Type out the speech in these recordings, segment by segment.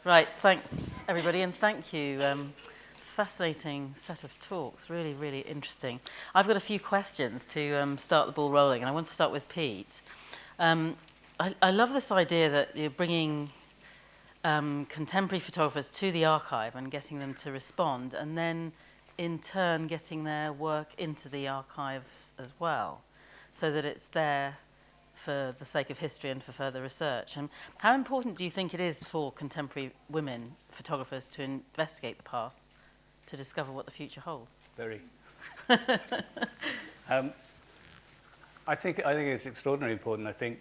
Right, thanks everybody, and thank you. Fascinating set of talks, really, really interesting. I've got a few questions to start the ball rolling, and I want to start with Pete. I love this idea that you're bringing contemporary photographers to the archive and getting them to respond, and then in turn getting their work into the archive as well, so that it's there for the sake of history and for further research. And how important do you think it is for contemporary women photographers to investigate the past to discover what the future holds? Very. I think it's extraordinarily important. I think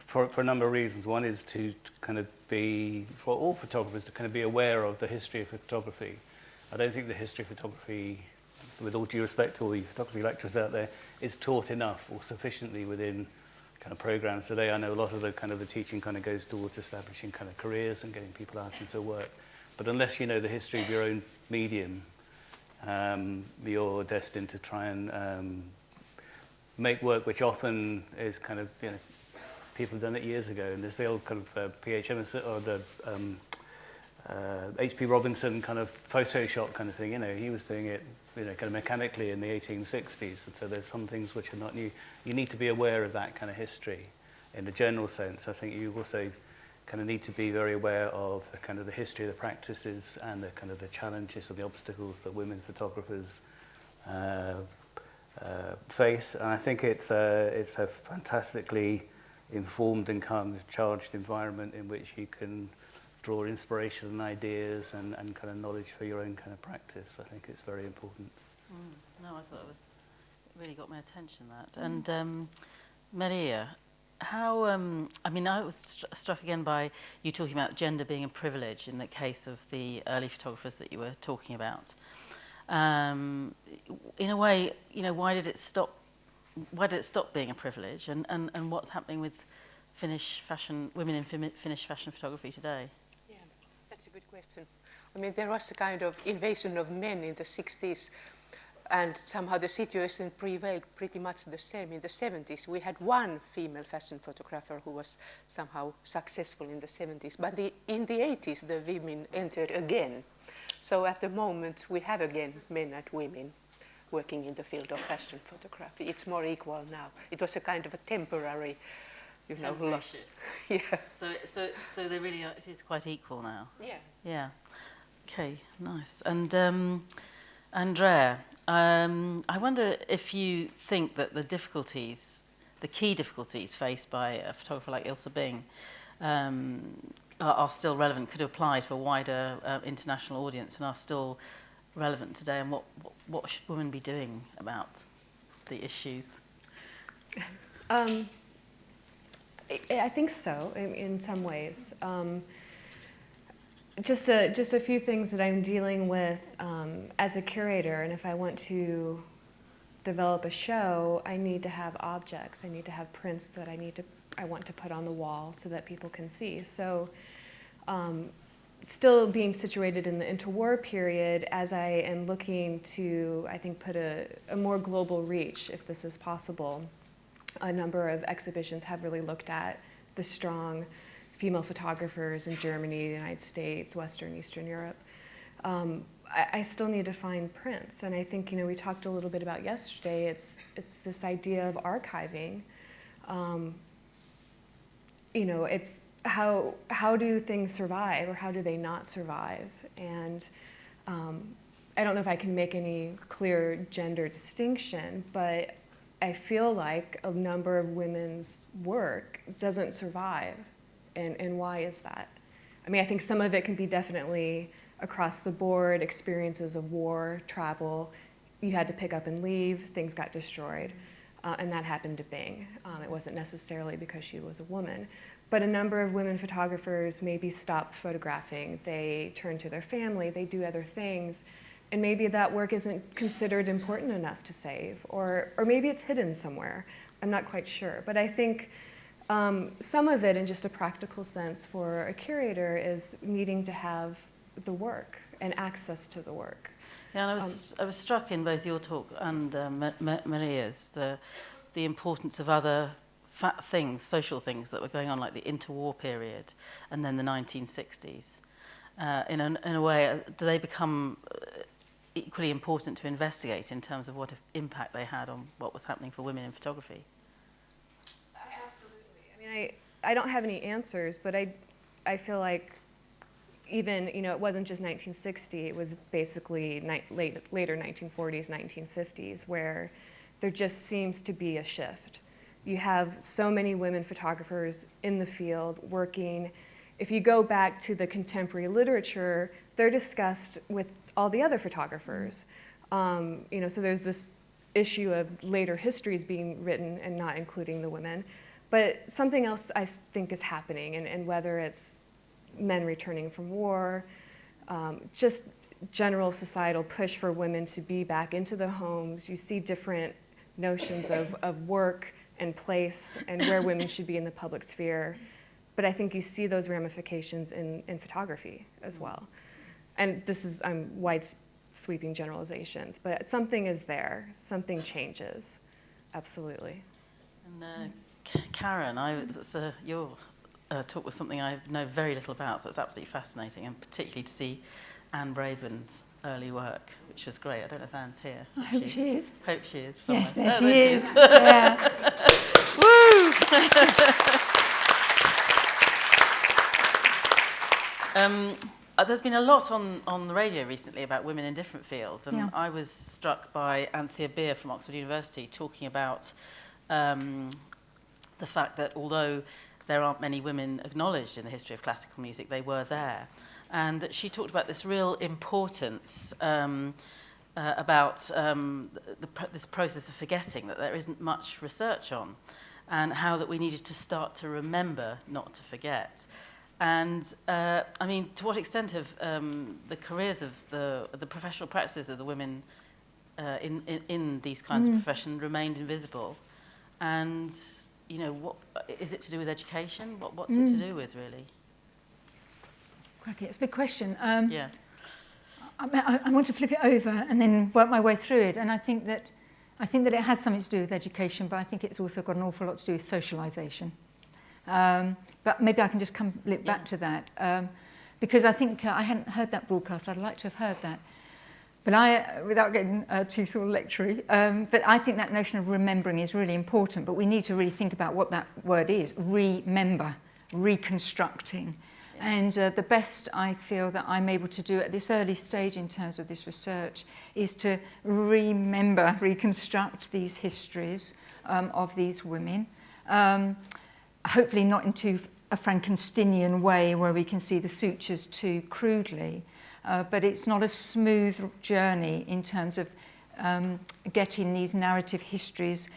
for a number of reasons. One is to kind of be, for all photographers, to kind of be aware of the history of photography. I don't think the history of photography, with all due respect to all the photography lecturers out there, is taught enough or sufficiently within kind of programs today. I know a lot of the teaching kind of goes towards establishing kind of careers and getting people out into work. But unless you know the history of your own medium, you're destined to try and make work which often is kind of, you know, people have done it years ago. And there's the old kind of P.H. Emerson, or the H.P. Robinson kind of Photoshop kind of thing. You know, he was doing it, you know, kind of mechanically in the 1860s. And so there's some things which are not new. You need to be aware of that kind of history in the general sense. I think you also kind of need to be very aware of the kind of the history of the practices and the kind of the challenges and the obstacles that women photographers face. And I think it's a fantastically informed and kind of charged environment in which you can draw inspiration and ideas and kind of knowledge for your own kind of practice. I think it's very important. No, I thought it really got my attention, that. And Merja, how, I mean, I was struck again by you talking about gender being a privilege in the case of the early photographers that you were talking about. In a way, you know, why did it stop being a privilege, and what's happening with women in Finnish fashion photography today? Yeah, that's a good question. I mean, there was a kind of invasion of men in the 60s, and somehow the situation prevailed pretty much the same in the 70s. We had one female fashion photographer who was somehow successful in the 70s, but in the 80s the women entered again. So at the moment we have again men and women working in the field of fashion photography. It's more equal now. It was a kind of a temporary, loss. Yeah. So they really are, it is quite equal now. Yeah. Yeah. Okay, nice. And Andrea, I wonder if you think that the key difficulties faced by a photographer like Ilse Bing are still relevant, could apply to a wider international audience, and are still relevant today, and what should women be doing about the issues? I think so, in some ways. Just a few things that I'm dealing with as a curator, and if I want to develop a show, I need to have objects. I need to have prints that I want to put on the wall so that people can see. So, still being situated in the interwar period, as I am looking to, I think, put a more global reach, if this is possible. A number of exhibitions have really looked at the strong female photographers in Germany, the United States, Western, Eastern Europe. I still need to find prints, and I think, we talked a little bit about yesterday, it's this idea of archiving. It's how do things survive, or how do they not survive? And I don't know if I can make any clear gender distinction, but I feel like a number of women's work doesn't survive. And why is that? I mean, I think some of it can be definitely across the board, experiences of war, travel. You had to pick up and leave, things got destroyed. And that happened to Bing. It wasn't necessarily because she was a woman. But a number of women photographers maybe stop photographing. They turn to their family, they do other things. And maybe that work isn't considered important enough to save. Or maybe it's hidden somewhere. I'm not quite sure. But I think some of it, in just a practical sense, for a curator is needing to have the work and access to the work. Yeah, and I was struck in both your talk and Merja's the importance of other things, social things that were going on, like the interwar period and then the 1960s, in a way, do they become equally important to investigate in terms of what impact they had on what was happening for women in photography? Absolutely. I mean, I don't have any answers, but I feel like even, you know, it wasn't just 1960, it was basically later 1940s, 1950s, where there just seems to be a shift. You have so many women photographers in the field working. If you go back to the contemporary literature, they're discussed with all the other photographers. You know, so there's this issue of later histories being written and not including the women. But something else I think is happening, and whether it's men returning from war, just general societal push for women to be back into the homes. You see different notions of work and place and where women should be in the public sphere. But I think you see those ramifications in photography as well. And this is wide sweeping generalizations, but something is there, something changes, absolutely. And Karen, your talk was something I know very little about, so it's absolutely fascinating, and particularly to see Anne Braben's early work, which was great. I don't know if Anne's here. I hope she is. Hope she is. Somewhere. Yes, there she is. Yeah. Woo! There's been a lot on the radio recently about women in different fields, and I was struck by Anthea Beer from Oxford University talking about the fact that although there aren't many women acknowledged in the history of classical music, they were there. And that she talked about this real importance about this process of forgetting that there isn't much research on, and how that we needed to start to remember, not to forget. And I mean, to what extent have the careers of the professional practices of the women in these kinds of profession remained invisible? And you know, what is it to do with education? What's it to do with, really? Cracky, it's a big question. Yeah. I want to flip it over and then work my way through it. And I think that it has something to do with education, but I think it's also got an awful lot to do with socialisation. But maybe I can just flip back to that, because I think I hadn't heard that broadcast. I'd like to have heard that. But without getting too sort of lectury, but I think that notion of remembering is really important, but we need to really think about what that word is: remember, reconstructing. And the best I feel that I'm able to do at this early stage in terms of this research is to remember, reconstruct these histories of these women, hopefully not into a Frankensteinian way where we can see the sutures too crudely, but it's not a smooth journey in terms of getting these narrative histories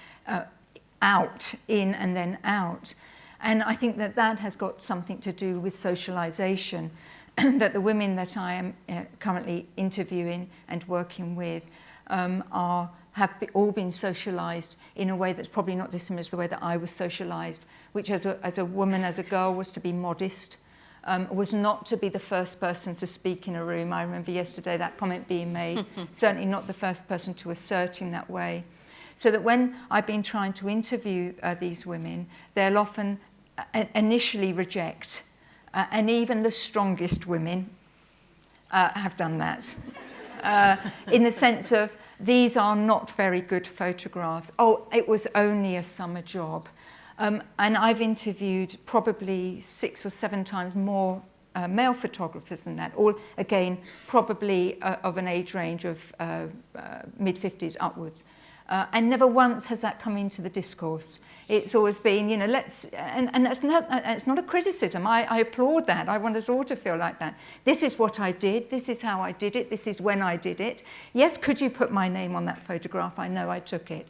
out, in and then out. And I think that that has got something to do with socialisation, that the women that I am currently interviewing and working with have all been socialised in a way that's probably not dissimilar to the way that I was socialised, which as a woman, as a girl, was to be modest, was not to be the first person to speak in a room. I remember yesterday that comment being made, certainly not the first person to assert in that way. So that when I've been trying to interview these women, they'll often initially reject, and even the strongest women have done that, in the sense of, these are not very good photographs. Oh, it was only a summer job. And I've interviewed probably 6 or 7 times more male photographers than that, all, again, probably of an age range of mid-50s upwards. And never once has that come into the discourse. It's always been, you know, and that's not, it's not a criticism. I applaud that. I want us all to feel like that. This is what I did. This is how I did it. This is when I did it. Yes, could you put my name on that photograph? I know I took it.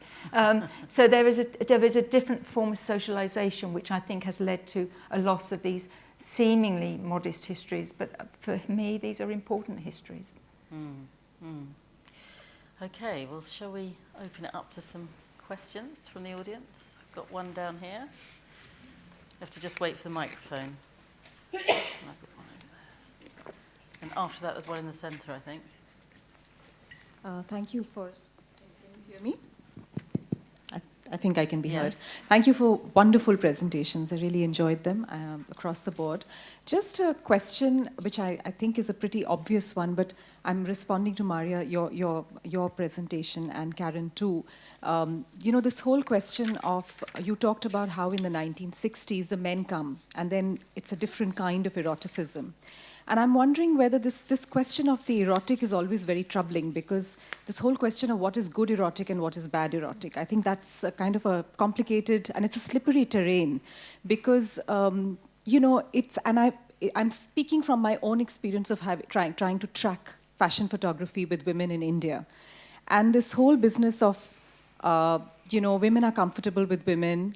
So there is a different form of socialisation, which I think has led to a loss of these seemingly modest histories. But for me, these are important histories. Okay, well, shall we open it up to some questions from the audience? I've got one down here. You have to just wait for the microphone. I've got one over there. And after that, there's one in the centre, I think. Thank you for... Can you hear me? I think I can be Yes. heard. Thank you for wonderful presentations. I really enjoyed them across the board. Just a question, which I think is a pretty obvious one, but I'm responding to Maria, your presentation, and Karen too. You know, this whole question of, you talked about how in the 1960s the men come, and then it's a different kind of eroticism. And I'm wondering whether this question of the erotic is always very troubling, because this whole question of what is good erotic and what is bad erotic, I think that's a kind of a complicated, and it's a slippery terrain, because, you know, I'm speaking from my own experience of trying to track fashion photography with women in India. And this whole business of, you know, women are comfortable with women,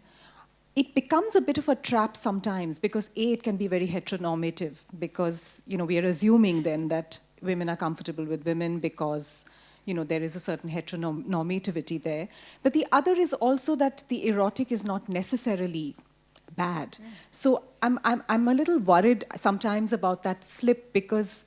it becomes a bit of a trap sometimes, because it can be very heteronormative, because, you know, we are assuming then that women are comfortable with women because, you know, there is a certain heteronormativity there. But the other is also that the erotic is not necessarily bad. So I'm a little worried sometimes about that slip, because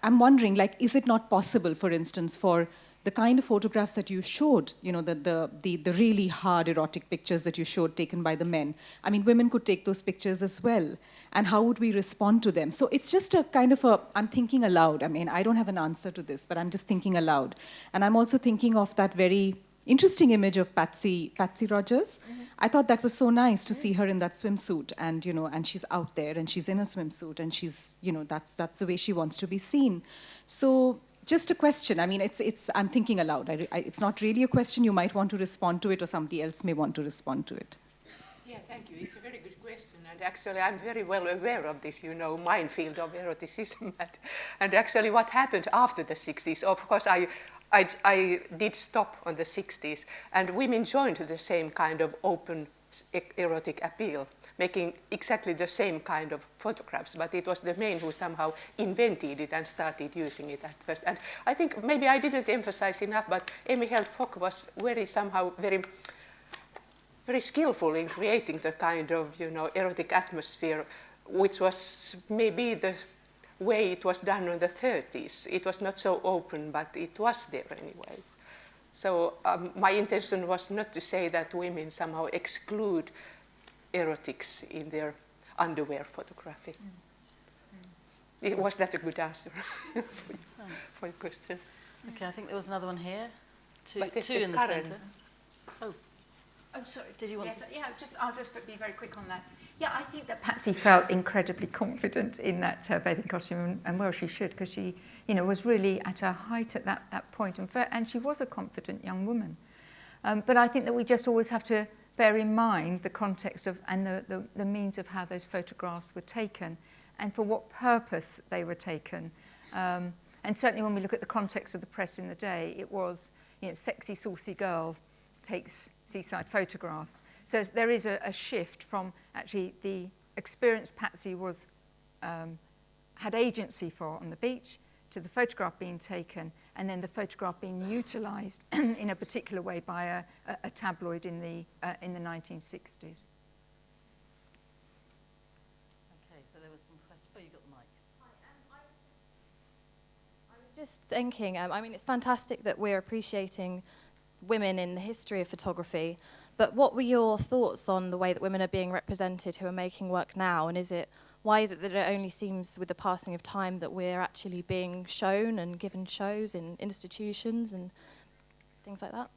I'm wondering, like, is it not possible, for instance, for the kind of photographs that you showed, you know, the really hard erotic pictures that you showed taken by the men. I mean, women could take those pictures as well. And how would we respond to them? So it's just a kind of I'm thinking aloud. I mean, I don't have an answer to this, but I'm just thinking aloud. And I'm also thinking of that very interesting image of Patsy Rogers. Mm-hmm. I thought that was so nice to see her in that swimsuit, and, you know, and she's out there and she's in a swimsuit, and she's, you know, that's the way she wants to be seen. So just a question. I mean, I'm thinking aloud. It's not really a question. You might want to respond to it, or somebody else may want to respond to it. Yeah, thank you. It's a very good question. And actually, I'm very well aware of this, you know, minefield of eroticism. And actually, what happened after the 60s, of course, I did stop on the 60s, and women joined the same kind of open erotic appeal, making exactly the same kind of photographs, but it was the men who somehow invented it and started using it at first. And I think maybe I didn't emphasize enough, but Amy Held Fock was very skillful in creating the kind of, you know, erotic atmosphere, which was maybe the way it was done in the 30s. It was not so open, but it was there anyway. So my intention was not to say that women somehow exclude erotics in their underwear photography. Was that a good answer for your question? Okay, I think there was another one here. Two But in the Karen. centre. Oh, sorry. Did you want yes, to? Yeah, I'll just be very quick on that. Yeah, I think that Patsy felt incredibly confident in that bathing costume, and well, she should, because she, you know, was really at her height at that point, and she was a confident young woman. But I think that we just always have to bear in mind the context of and the means of how those photographs were taken, and for what purpose they were taken. And certainly, when we look at the context of the press in the day, it was, you know, sexy, saucy girl takes seaside photographs. So there is a shift from actually the experience Patsy was had agency for on the beach, to the photograph being taken, and then the photograph being utilised in a particular way by a tabloid in the 1960s. Okay, so there was some questions. Oh, you got the mic. Hi, I was just thinking, I mean, it's fantastic that we're appreciating women in the history of photography, but what were your thoughts on the way that women are being represented who are making work now, and why is it that it only seems with the passing of time that we're actually being shown and given shows in institutions and things like that?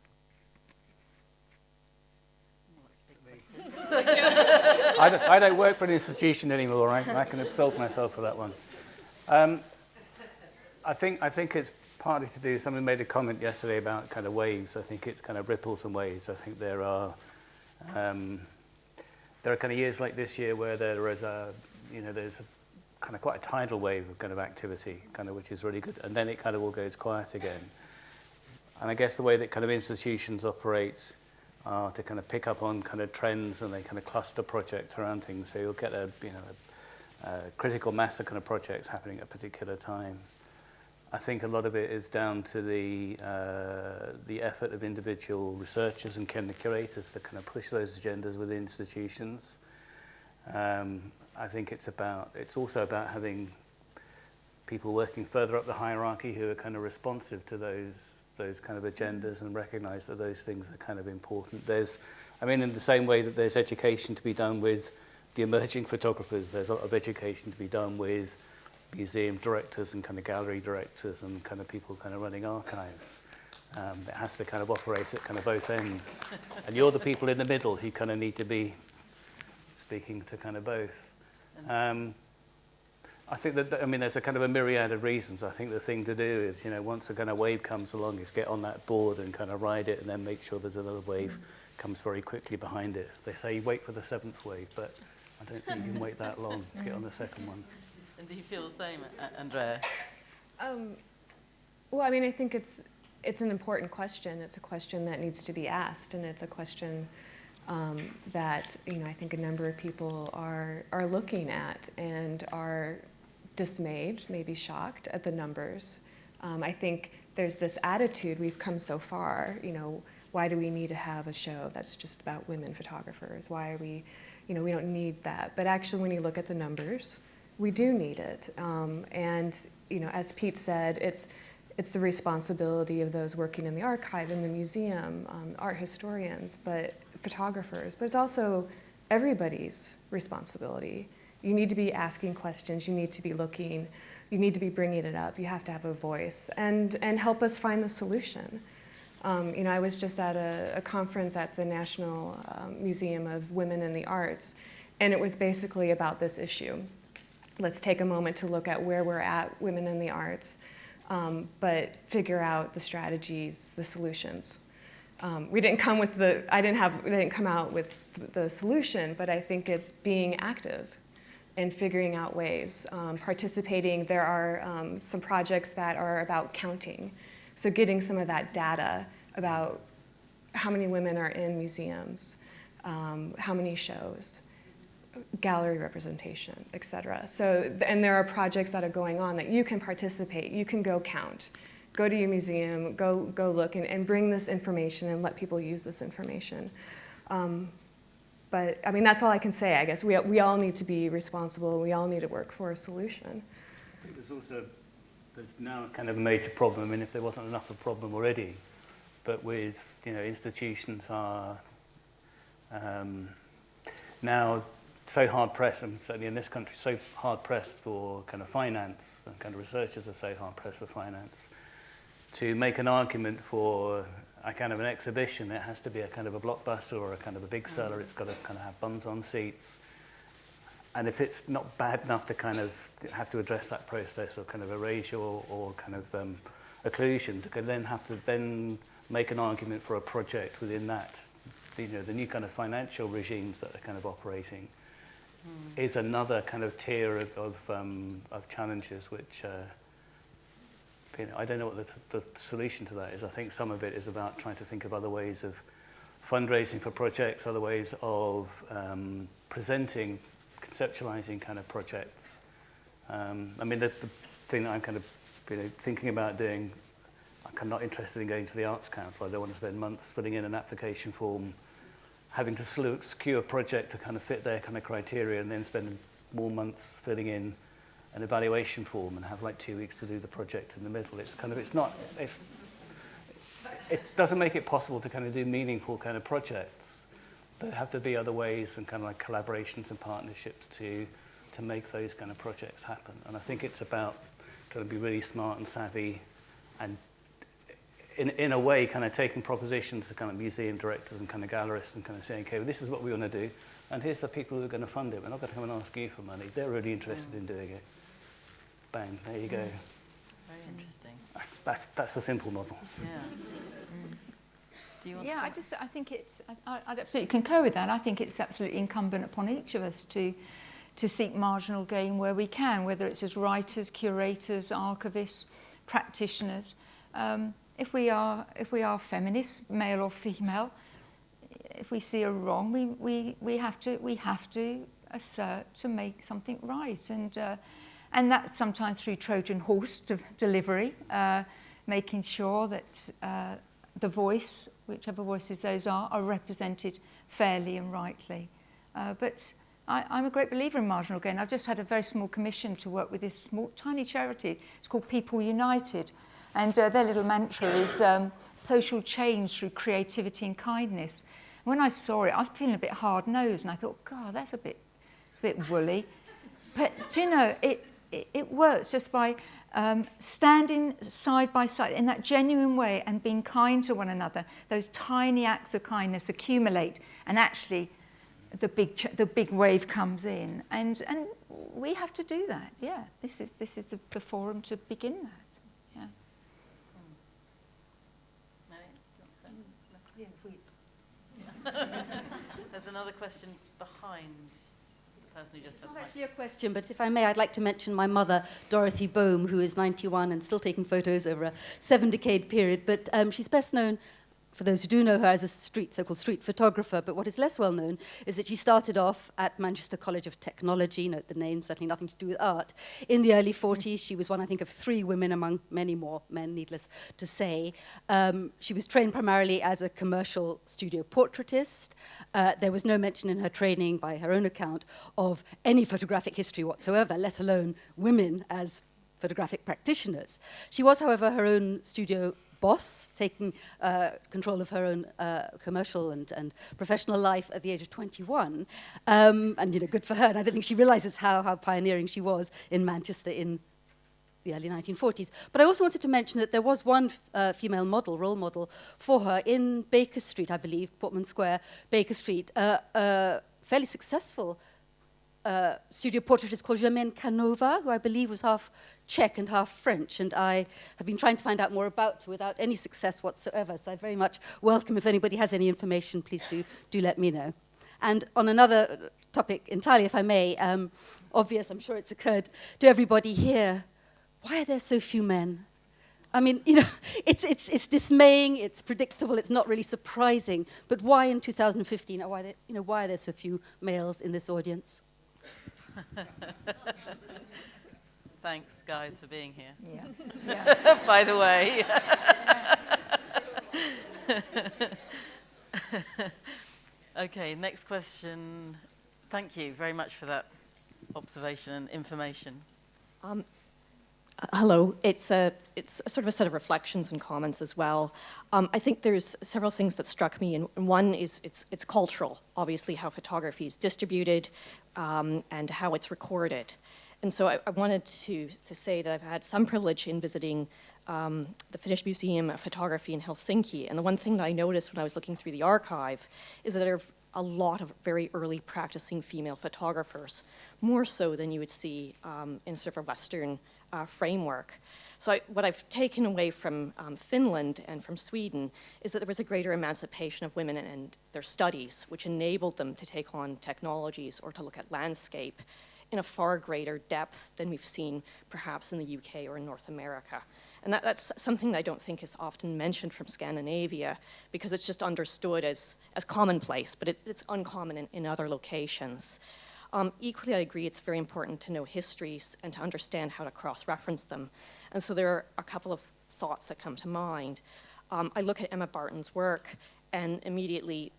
I don't work for an institution anymore, right? I can absolve myself for that one. I think it's partly to do, somebody made a comment yesterday about kind of waves. I think it's kind of ripples and waves. I think there are kind of years like this year where there is there's a kind of quite a tidal wave of kind of activity, kind of, which is really good. And then it kind of all goes quiet again. And I guess the way that kind of institutions operate are to kind of pick up on kind of trends, and they kind of cluster projects around things. So you'll get a critical mass of kind of projects happening at a particular time. I think a lot of it is down to the effort of individual researchers and curators to kind of push those agendas within institutions. I think it's also about having people working further up the hierarchy who are kind of responsive to those those kind of agendas and recognise that those things are kind of important. There's, I mean, in the same way that there's education to be done with the emerging photographers, there's a lot of education to be done with museum directors and kind of gallery directors and kind of people kind of running archives. It has to kind of operate at kind of both ends. And you're the people in the middle who kind of need to be speaking to kind of both. I think that, I mean, there's a kind of a myriad of reasons. I think the thing to do is, you know, once a kind of wave comes along, is get on that board and kind of ride it and then make sure there's another wave comes very quickly behind it. They say you wait for the 7th wave, but I don't think you can wait that long to get on the second one. And do you feel the same, Andrea? Well, I mean, I think it's an important question. It's a question that needs to be asked, and it's a question that, you know, I think a number of people are looking at and are dismayed, maybe shocked at the numbers. I think there's this attitude, we've come so far, you know, why do we need to have a show that's just about women photographers? Why are we, you know, we don't need that. But actually, when you look at the numbers, we do need it. And, you know, as Pete said, it's the responsibility of those working in the archive, in the museum, art historians, but photographers, but it's also everybody's responsibility. You need to be asking questions, you need to be looking, you need to be bringing it up, you have to have a voice, and help us find the solution. You know, I was just at a conference at the National Museum of Women in the Arts, and it was basically about this issue. Let's take a moment to look at where we're at, women in the arts, but figure out the strategies, the solutions. We didn't come with we didn't come out with the solution, but I think it's being active and figuring out ways, participating. There are some projects that are about counting. So getting some of that data about how many women are in museums, how many shows, gallery representation, et cetera. So, and there are projects that are going on that you can participate, you can go count, go to your museum, go look and bring this information and let people use this information. But I mean, that's all I can say, I guess. We all need to be responsible, we all need to work for a solution. I think there's now kind of a major problem. I mean, if there wasn't enough of a problem already, but with, you know, institutions are now so hard pressed, and certainly in this country, so hard pressed for kind of finance, and kind of researchers are so hard pressed for finance, to make an argument for a kind of an exhibition. It has to be a kind of a blockbuster or a kind of a big seller. It's got to kind of have bums on seats. And if it's not bad enough to kind of have to address that process of kind of erasure or kind of occlusion, to then have to then make an argument for a project within that, you know, the new kind of financial regimes that are kind of operating is another kind of tier of challenges, which you know, I don't know what the solution to that is. I think some of it is about trying to think of other ways of fundraising for projects, other ways of presenting, conceptualizing kind of projects. I mean, the thing that I'm kind of, you know, thinking about doing, I'm not interested in going to the Arts Council. I don't want to spend months filling in an application form, having to skew a project to kind of fit their kind of criteria, and then spend more months filling in an evaluation form and have like 2 weeks to do the project in the middle. It's kind of, it doesn't make it possible to kind of do meaningful kind of projects. There have to be other ways and kind of like collaborations and partnerships to make those kind of projects happen. And I think it's about trying to be really smart and savvy, and in a way kind of taking propositions to kind of museum directors and kind of gallerists and kind of saying, okay, well, this is what we want to do, and here's the people who are going to fund it. We're not going to come and ask you for money. They're really interested in doing it. Bang, there you go. Very interesting. That's a simple model. Yeah. Do you want Yeah, to I think it's, I'd absolutely concur with that. I think it's absolutely incumbent upon each of us to seek marginal gain where we can, whether it's as writers, curators, archivists, practitioners. If we are feminists, male or female, if we see a wrong, we have to assert to make something right, and that's sometimes through Trojan horse delivery, making sure that the voice, whichever voices those are represented fairly and rightly. But I'm a great believer in marginal gain. I've just had a very small commission to work with this small, tiny charity. It's called People United. And their little mantra is social change through creativity and kindness. When I saw it, I was feeling a bit hard-nosed, and I thought, God, that's a bit woolly. But do you know, it works just by standing side by side in that genuine way and being kind to one another. Those tiny acts of kindness accumulate, and actually the big wave comes in. And we have to do that. Yeah, this is the forum to begin that. Yeah. There's another question behind the person who just had Not actually a question, but if I may, I'd like to mention my mother, Dorothy Bohm, who is 91 and still taking photos over a 7-decade period. But she's best known, for those who do know her, as a so-called street photographer. But what is less well known is that she started off at Manchester College of Technology, note the name, certainly nothing to do with art. In the early 40s, she was one, I think, of 3 women among many more men, needless to say. She was trained primarily as a commercial studio portraitist. There was no mention in her training, by her own account, of any photographic history whatsoever, let alone women as photographic practitioners. She was, however, her own studio boss, taking control of her own commercial and professional life at the age of 21. And, you know, good for her. And I don't think she realizes how pioneering she was in Manchester in the early 1940s. But I also wanted to mention that there was one female model, role model, for her in Baker Street, I believe, Portman Square, Baker Street, fairly successful studio portraitist called Germaine Canova, who I believe was half Czech and half French, and I have been trying to find out more about her without any success whatsoever, so I very much welcome if anybody has any information, please do let me know. And on another topic entirely, if I may, obvious, I'm sure it's occurred to everybody here, why are there so few men? I mean, you know, it's dismaying, it's predictable, it's not really surprising, but why in 2015, or why are there so few males in this audience? Thanks, guys, for being here. Yeah. By the way. Okay, next question. Thank you very much for that observation and information. Hello. It's a sort of a set of reflections and comments as well. I think there's several things that struck me, and one is it's cultural, obviously, how photography is distributed and how it's recorded. And so I wanted to say that I've had some privilege in visiting the Finnish Museum of Photography in Helsinki, and the one thing that I noticed when I was looking through the archive is that there are a lot of very early practicing female photographers, more so than you would see in sort of a Western framework. So what I've taken away from Finland and from Sweden is that there was a greater emancipation of women and their studies, which enabled them to take on technologies or to look at landscape in a far greater depth than we've seen perhaps in the UK or in North America. And that's something that I don't think is often mentioned from Scandinavia, because it's just understood as commonplace, but it's uncommon in other locations. Equally, I agree it's very important to know histories and to understand how to cross-reference them. And so there are a couple of thoughts that come to mind. I look at Emma Barton's work, and immediately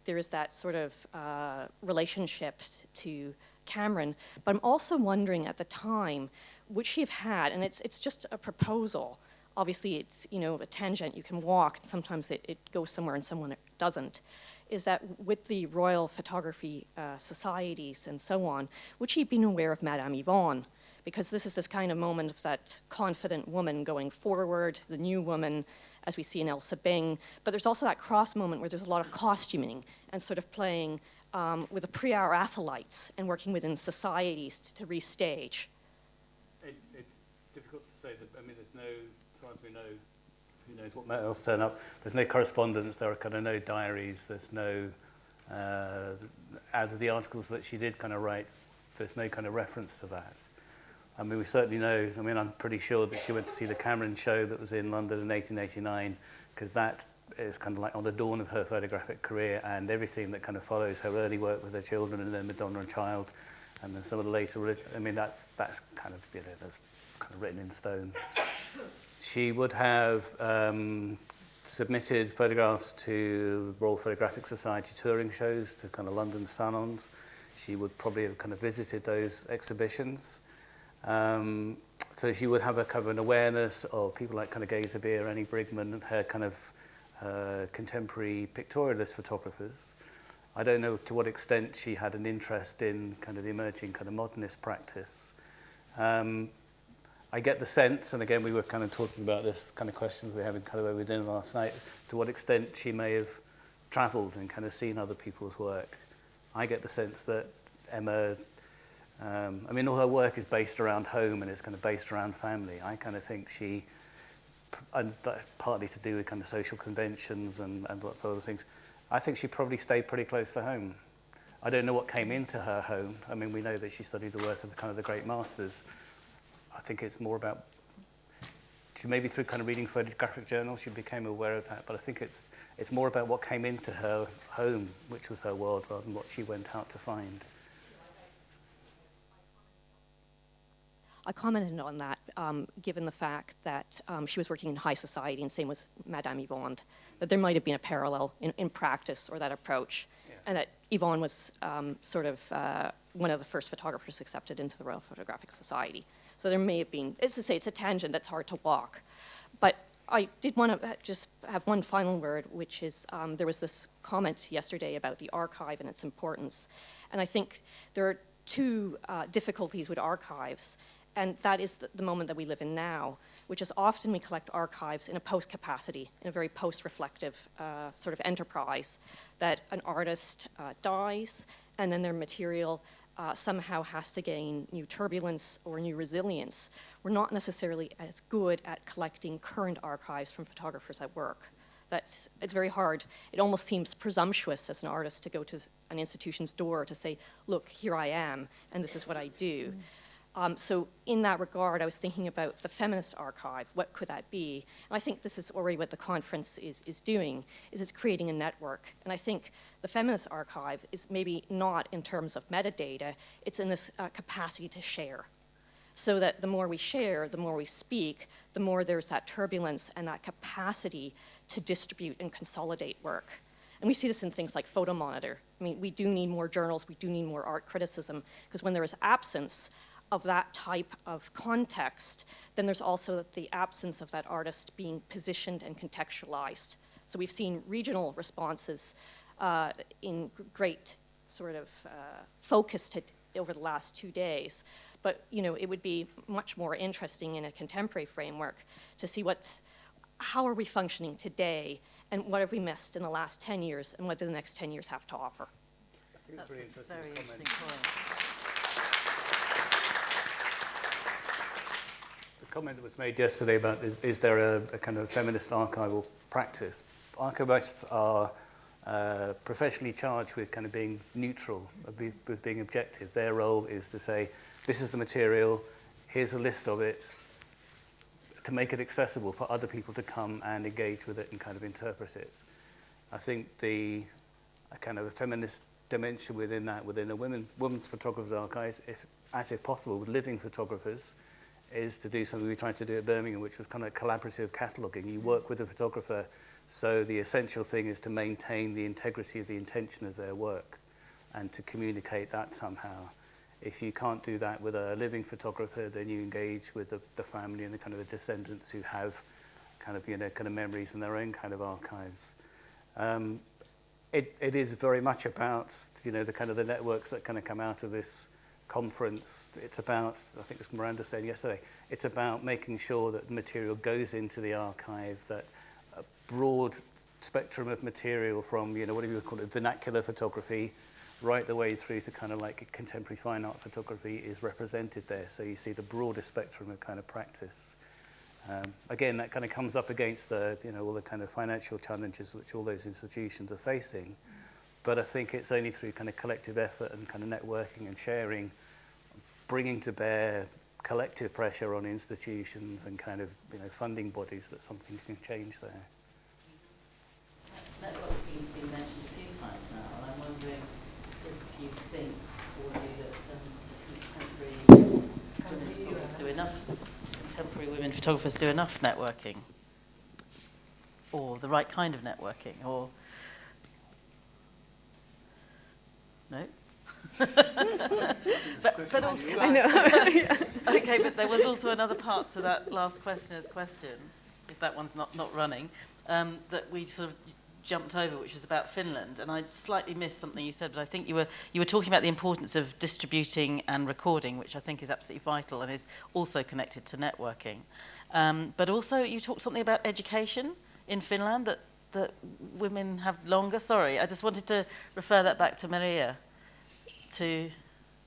there is that sort of relationship to Cameron. But I'm also wondering at the time, would she have had, and it's just a proposal, obviously it's, you know, a tangent you can walk, and sometimes it goes somewhere and someone it doesn't, is that with the Royal Photography Societies and so on, would she have been aware of Madame Yvonne? Because this is this kind of moment of that confident woman going forward, the new woman, as we see in Elsa Bing, but there's also that cross moment where there's a lot of costuming and sort of playing with the pre-hour acolytes and working within societies to restage. It's difficult to say that, I mean, there's no, as far as we know, who knows what might else turn up. There's no correspondence, there are kind of no diaries, there's no, out of the articles that she did kind of write, there's no kind of reference to that. I mean, we certainly know, I mean, I'm pretty sure that she went to see the Cameron show that was in London in 1889, because that is kind of like on the dawn of her photographic career, and everything that kind of follows her early work with her children and then Madonna and Child, and then some of the later, I mean, that's kind of, you know, that's kind of written in stone. She would have submitted photographs to Royal Photographic Society touring shows, to kind of London salons. She would probably have kind of visited those exhibitions. So she would have a kind of an awareness of people like kind of Gazebir, Annie Brigman, and her kind of contemporary pictorialist photographers. I don't know to what extent she had an interest in kind of the emerging kind of modernist practice. I get the sense, and again we were kind of talking about this kind of questions we were having kind of over dinner last night, to what extent she may have travelled and kind of seen other people's work. I get the sense that Emma, I mean, all her work is based around home and it's kind of based around family. I kind of think she, and that's partly to do with kind of social conventions and lots of other things, I think she probably stayed pretty close to home. I don't know what came into her home. I mean, we know that she studied the work of the kind of the great masters. I think it's more about, she maybe through kind of reading photographic journals, she became aware of that, but I think it's more about what came into her home, which was her world, rather than what she went out to find. I commented on that, given the fact that she was working in high society, and same was Madame Yvonne, that there might have been a parallel in practice or that approach, and that Yvonne was sort of one of the first photographers accepted into the Royal Photographic Society. So there may have been, as I say, it's a tangent that's hard to walk. But I did want to just have one final word, which is there was this comment yesterday about the archive and its importance. And I think there are two difficulties with archives. And that is the moment that we live in now, which is often we collect archives in a post capacity, in a very post-reflective sort of enterprise, that an artist dies and then their material somehow has to gain new turbulence or new resilience. We're not necessarily as good at collecting current archives from photographers at work. It's very hard. It almost seems presumptuous as an artist to go to an institution's door to say, look, here I am, and this is what I do. So in that regard, I was thinking about the feminist archive. What could that be? And I think this is already what the conference is doing, is it's creating a network. And I think the feminist archive is maybe not in terms of metadata, it's in this capacity to share. So that the more we share, the more we speak, the more there's that turbulence and that capacity to distribute and consolidate work. And we see this in things like Photo Monitor. I mean, we do need more journals, we do need more art criticism, because when there is absence of that type of context, then there's also the absence of that artist being positioned and contextualized. So we've seen regional responses in great sort of focus over the last 2 days. But it would be much more interesting in a contemporary framework to see how are we functioning today, and what have we missed in the last 10 years, and what do the next 10 years have to offer? That's a very interesting point. The comment that was made yesterday about is there a kind of feminist archival practice? Archivists are professionally charged with kind of being neutral, with being objective. Their role is to say, this is the material, here's a list of it, to make it accessible for other people to come and engage with it and kind of interpret it. I think a kind of a feminist dimension within that, within a women's photographers' archives, if possible, with living photographers, is to do something we tried to do at Birmingham, which was kind of collaborative cataloguing. You work with a photographer, so the essential thing is to maintain the integrity of the intention of their work and to communicate that somehow. If you can't do that with a living photographer, then you engage with the family and the kind of the descendants who have kind of memories in their own kind of archives. It is very much about the kind of the networks that kind of come out of this conference. It's about, I think as Miranda said yesterday, it's about making sure that the material goes into the archive, that a broad spectrum of material from, whatever you would call it, vernacular photography, right the way through to kind of like contemporary fine art photography is represented there. So you see the broadest spectrum of kind of practice. Again, that kind of comes up against all the kind of financial challenges which all those institutions are facing. But I think it's only through kind of collective effort and kind of networking and sharing, bringing to bear collective pressure on institutions and kind of funding bodies that something can change there. Networking has been mentioned a few times now, and I'm wondering if you think, or contemporary women photographers do enough networking, or the right kind of networking, or no? but also, I know. okay, but there was also another part to that last questioner's question, if that one's not running, that we sort of jumped over, which was about Finland, and I slightly missed something you said, but I think you were talking about the importance of distributing and recording, which I think is absolutely vital and is also connected to networking. But also you talked something about education in Finland, that women have longer. Sorry, I just wanted to refer that back to Merja.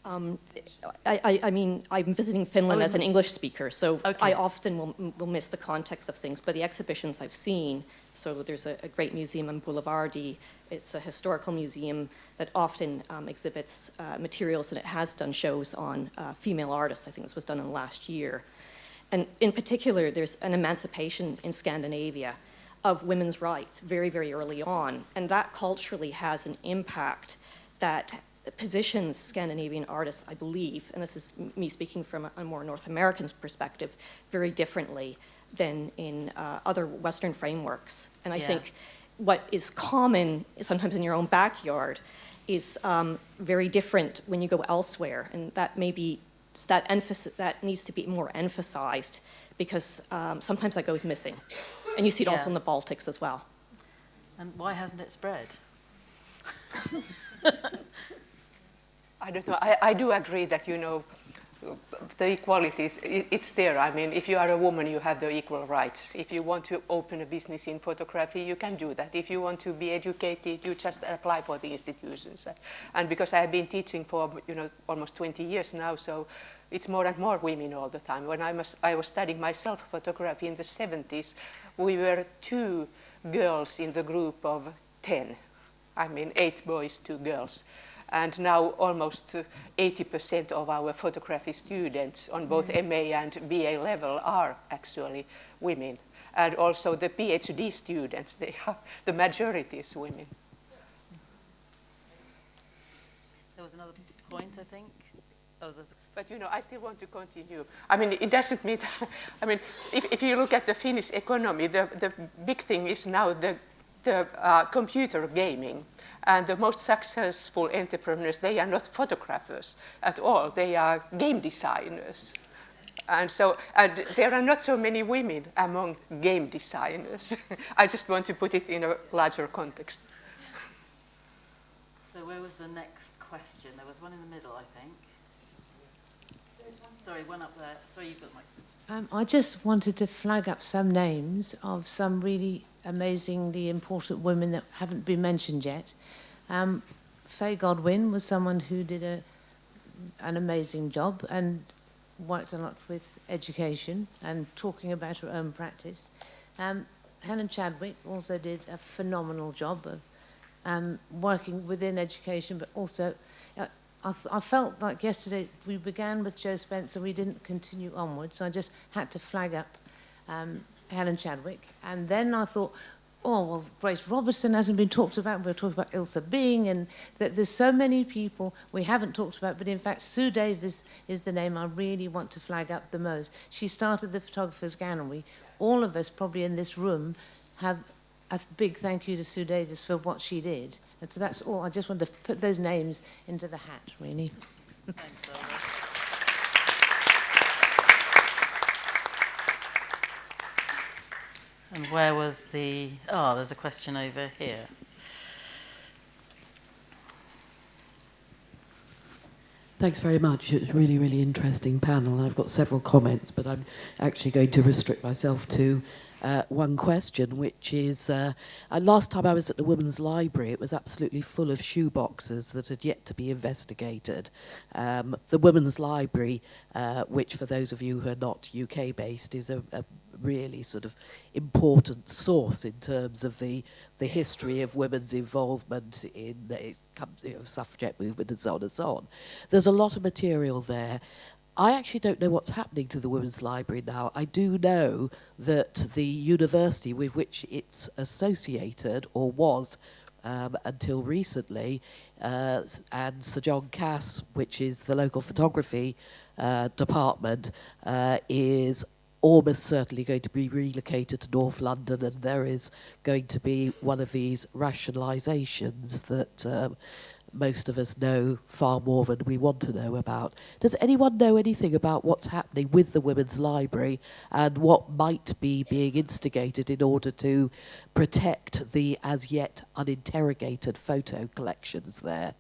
I mean, I'm visiting Finland as an English speaker, so okay. I often will miss the context of things, but the exhibitions I've seen, so there's a great museum in Boulevardy. It's a historical museum that often exhibits materials, and it has done shows on female artists. I think this was done in the last year. And in particular, there's an emancipation in Scandinavia of women's rights very, very early on, and that culturally has an impact that positions Scandinavian artists, I believe, and this is me speaking from a more North American perspective, very differently than in other Western frameworks. And I think what is common sometimes in your own backyard is very different when you go elsewhere, and that may be that needs to be more emphasized, because sometimes that goes missing. And you see it also in the Baltics as well. And why hasn't it spread? I don't know. I do agree that, you know, the equality, it's there. I mean, if you are a woman, you have the equal rights. If you want to open a business in photography, you can do that. If you want to be educated, you just apply for the institutions. And because I have been teaching for, you know, almost 20 years now, so it's more and more women all the time. When I was studying myself photography in the 70s, we were 2 girls in the group of 10. I mean, 8 boys, 2 girls. And now almost 80% of our photography students on both MA and BA level are actually women. And also the PhD students, the majority is women. There was another point, I think. But you know, I still want to continue. I mean, it doesn't mean that, I mean, if you look at the Finnish economy, the big thing is now the computer gaming. And the most successful entrepreneurs, they are not photographers at all. They are game designers. And there are not so many women among game designers. I just want to put it in a larger context. So where was the next question? There was one in the middle, I think. Sorry, one up there. Sorry, you've got the microphone. I just wanted to flag up some names of some really amazingly important women that haven't been mentioned yet. Faye Godwin was someone who did an amazing job and worked a lot with education and talking about her own practice. Helen Chadwick also did a phenomenal job of working within education, but also I felt like yesterday we began with Joe Spencer, we didn't continue onwards, so I just had to flag up Helen Chadwick. And then I thought, oh, well, Grace Robertson hasn't been talked about. We'll talk about Ilse Bing, and that there's so many people we haven't talked about, but in fact, Sue Davis is the name I really want to flag up the most. She started the Photographers Gallery. All of us probably in this room have a big thank you to Sue Davis for what she did. And so that's all. I just wanted to put those names into the hat, really. Thanks, Elva. And where was there's a question over here. Thanks very much. It was a really, really interesting panel. I've got several comments, but I'm actually going to restrict myself to one question, which is, last time I was at the Women's Library, it was absolutely full of shoeboxes that had yet to be investigated. The Women's Library, which for those of you who are not UK-based, is a really sort of important source in terms of the history of women's involvement in suffragette movement and so on and so on. There's a lot of material there. I actually don't know what's happening to the Women's Library now. I do know that the university with which it's associated, or was until recently, and Sir John Cass, which is the local photography department, is almost certainly going to be relocated to North London, and there is going to be one of these rationalisations that most of us know far more than we want to know about. Does anyone know anything about what's happening with the Women's Library and what might be being instigated in order to protect the as yet uninterrogated photo collections there?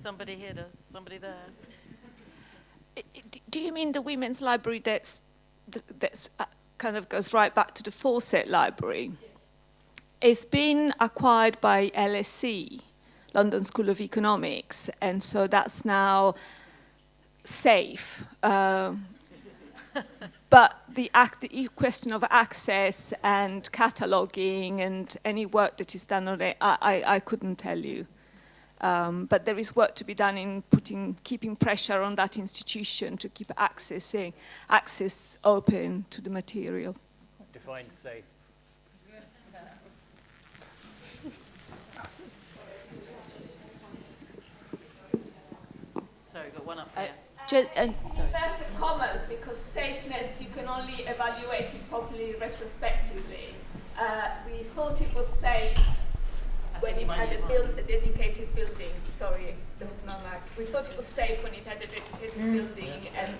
Somebody here does, somebody there. Do you mean the Women's Library that's kind of goes right back to the Fawcett Library? It's been acquired by LSE, London School of Economics, and so that's now safe. But the question of access and cataloguing and any work that is done on it, I couldn't tell you. But there is work to be done in keeping pressure on that institution to keep access open to the material. Define safe. Sorry, got one up here. Sorry. Inverted commas, because safeness you can only evaluate it properly retrospectively. We thought it was safe when it had a dedicated building. Sorry, we thought it was safe when it had a dedicated building, and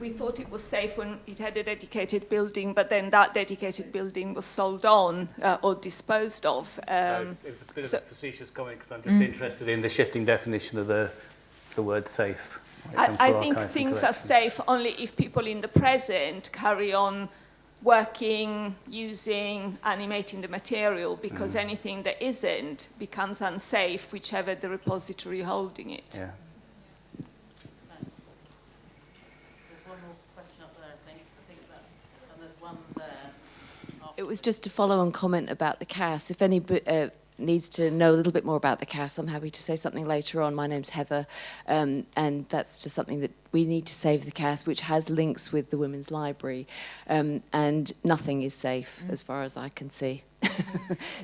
we thought it was safe when it had a dedicated building, but then that dedicated building was sold on or disposed of. It was a bit of a facetious comment because I'm just interested in the shifting definition of the word safe. I think things are safe only if people in the present carry on working, using, animating the material, because anything that isn't becomes unsafe, whichever the repository holding it. Yeah. There's one more question up there, I think that, and there's one there. It was just to follow on comment about the CAS. If anybody needs to know a little bit more about the CAS, I'm happy to say something later on. My name's Heather, and that's just something that we need to save the CAS, which has links with the Women's Library, and nothing is safe as far as I can see.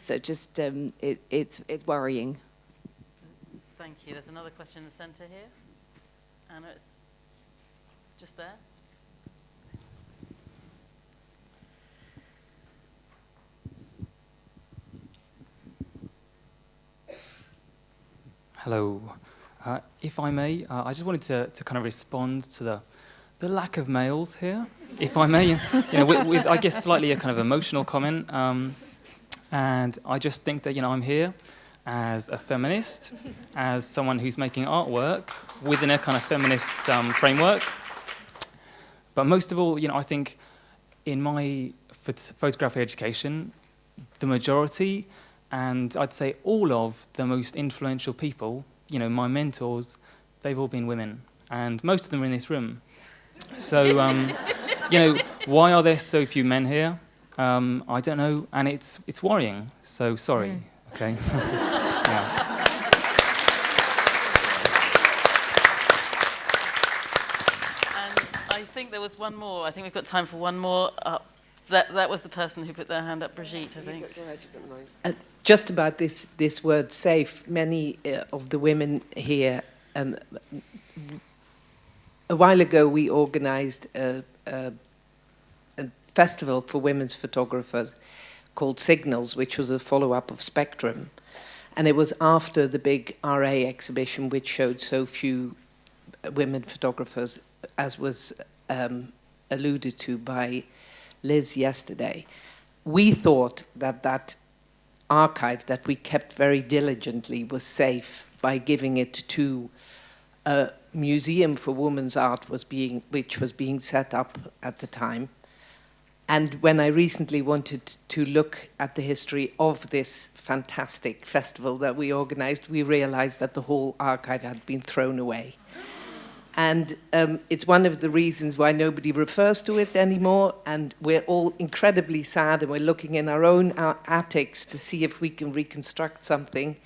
So just it's worrying. Thank you. There's another question in the centre here. Anna, it's just there. Hello. If I may, I just wanted to kind of respond to the lack of males here, if I may. With I guess slightly a kind of emotional comment. And I just think that I'm here as a feminist, as someone who's making artwork within a kind of feminist framework. But most of all, I think in my photography education, the majority, and I'd say all of the most influential people, my mentors, they've all been women. And most of them are in this room. So, why are there so few men here? I don't know, and it's worrying. So, sorry, okay? Yeah. And I think there was one more. I think we've got time for one more. That was the person who put their hand up, Brigitte, I think. Just about this word safe, many of the women here, a while ago we organised a festival for women's photographers called Signals, which was a follow-up of Spectrum. And it was after the big RA exhibition, which showed so few women photographers, as was alluded to by Liz yesterday. We thought that archive that we kept very diligently was safe by giving it to a museum for women's art which was being set up at the time. And when I recently wanted to look at the history of this fantastic festival that we organized, we realized that the whole archive had been thrown away. And it's one of the reasons why nobody refers to it anymore, and we're all incredibly sad, and we're looking in our own attics to see if we can reconstruct something.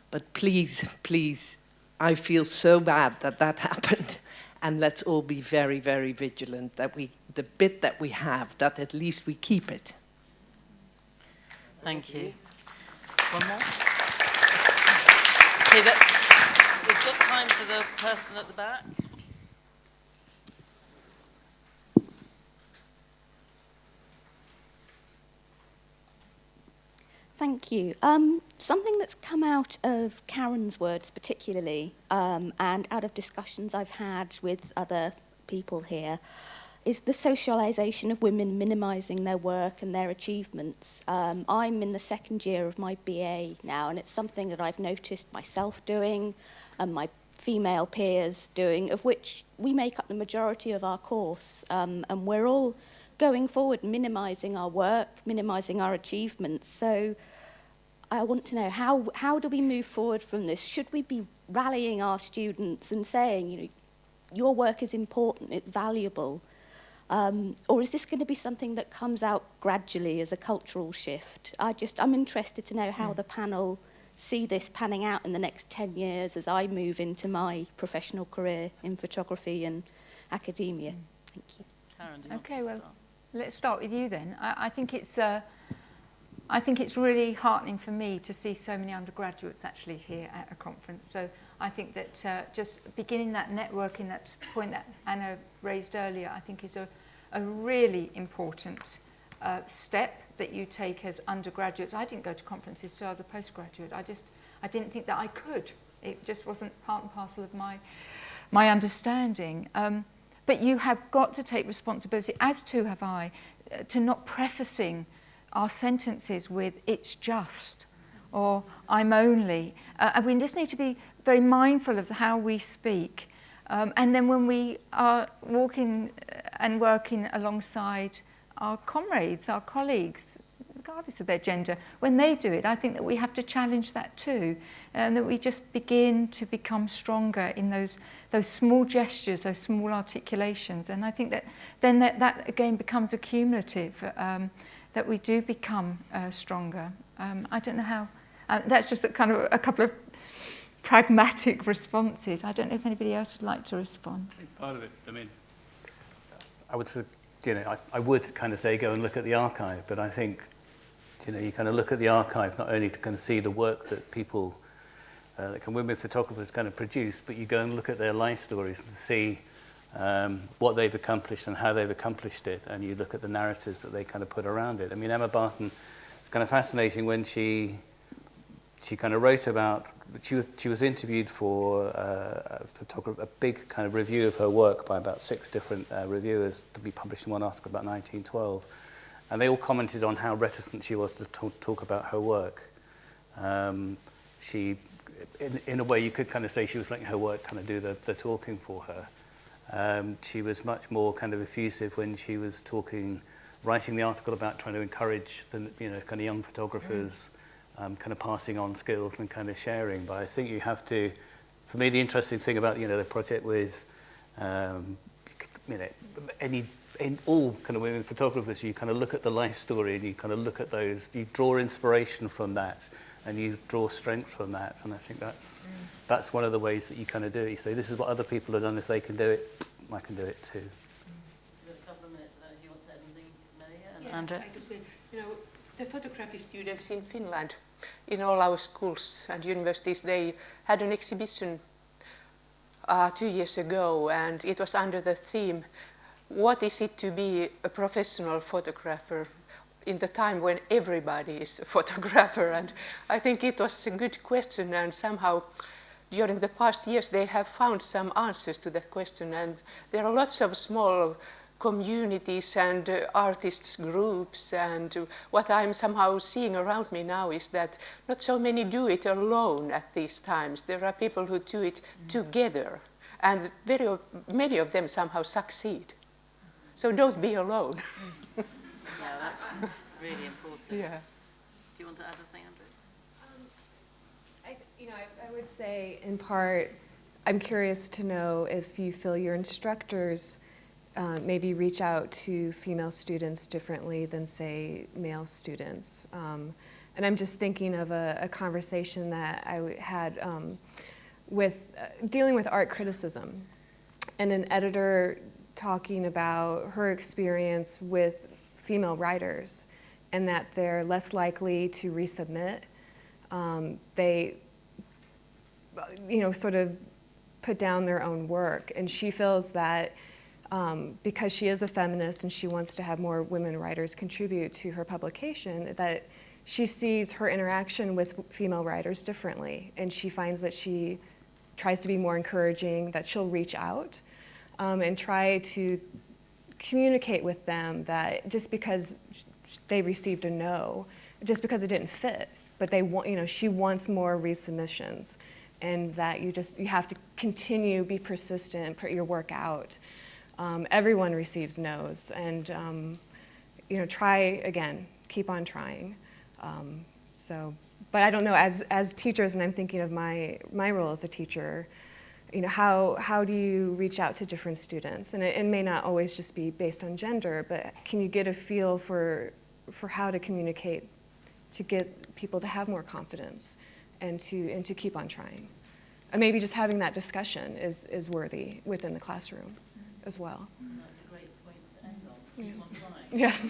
But please, please, I feel so bad that happened, and let's all be very, very vigilant that the bit that we have, that at least we keep it. Thank you. One more? Okay, we've got time for the person at the back. Thank you. Something that's come out of Karen's words particularly, and out of discussions I've had with other people here, is the socialisation of women minimising their work and their achievements. I'm in the second year of my BA now, and it's something that I've noticed myself doing and my female peers doing, of which we make up the majority of our course, and we're all going forward minimising our work, minimising our achievements. So I want to know, how do we move forward from this? Should we be rallying our students and saying, you know, your work is important, it's valuable? Or is this going to be something that comes out gradually as a cultural shift? I'm interested to know how the panel see this panning out in the next 10 years as I move into my professional career in photography and academia. Thank you. Karen, do you Okay, want to well, let's start with you then. I think it's really heartening for me to see so many undergraduates actually here at a conference. So I think that just beginning that networking, that point that Anna raised earlier, I think is a really important step that you take as undergraduates. I didn't go to conferences till I was a postgraduate. I didn't think that I could. It just wasn't part and parcel of my understanding. But you have got to take responsibility, as too have I, to not prefacing our sentences with "it's just" or "I'm only." And we just need to be very mindful of how we speak. And then when we are walking and working alongside our comrades, our colleagues, regardless of their gender, when they do it, I think that we have to challenge that too, and that we just begin to become stronger in those small gestures, those small articulations. And I think that then that again becomes a cumulative, that we do become stronger. I don't know how, that's just a couple of pragmatic responses. I don't know if anybody else would like to respond. I think part of it, I mean, I would say, I would kind of say go and look at the archive, but I think, you kind of look at the archive not only to kind of see the work that people, like women photographers kind of produce, but you go and look at their life stories and see what they've accomplished and how they've accomplished it, and you look at the narratives that they kind of put around it. I mean, Emma Barton, it's kind of fascinating when she kind of wrote about, she was interviewed for a big kind of review of her work by about 6 different reviewers to be published in one article about 1912. And they all commented on how reticent she was to talk about her work. She, in a way, you could kind of say she was letting her work kind of do the talking for her. She was much more kind of effusive when she was writing the article about trying to encourage the kind of young photographers, kind of passing on skills and kind of sharing. But I think you have to, for me, the interesting thing about the project was, in all kind of women photographers, you kind of look at the life story and you kind of look at those, you draw inspiration from that and you draw strength from that. And I think that's one of the ways that you kind of do it. You say, this is what other people have done. If they can do it, I can do it too. A couple of minutes, I don't know if you want to say anything, Merja and Andrea. I could say, the photography students in Finland, in all our schools and universities, they had an exhibition 2 years ago, and it was under the theme, what is it to be a professional photographer in the time when everybody is a photographer? And I think it was a good question, and somehow during the past years they have found some answers to that question, and there are lots of small communities and artists groups, and what I'm somehow seeing around me now is that not so many do it alone at these times. There are people who do it together, and many of them somehow succeed. So don't be alone. Yeah, that's really important. Yeah. Do you want to add a thing, Andrea? I would say, in part, I'm curious to know if you feel your instructors maybe reach out to female students differently than, say, male students. And I'm just thinking of a conversation that I had with dealing with art criticism, and an editor talking about her experience with female writers and that they're less likely to resubmit. They, sort of put down their own work, and she feels that because she is a feminist and she wants to have more women writers contribute to her publication, that she sees her interaction with female writers differently, and she finds that she tries to be more encouraging, that she'll reach out and try to communicate with them that just because they received a no, just because it didn't fit, but they want, she wants more resubmissions, and that you have to continue, be persistent, put your work out. Everyone receives no's, and try again, keep on trying. But I don't know, as teachers, and I'm thinking of my role as a teacher, how do you reach out to different students? And it may not always just be based on gender, but can you get a feel for how to communicate to get people to have more confidence and to keep on trying? And maybe just having that discussion is worthy within the classroom as well. That's a great point to end on. Keep on trying. Yes.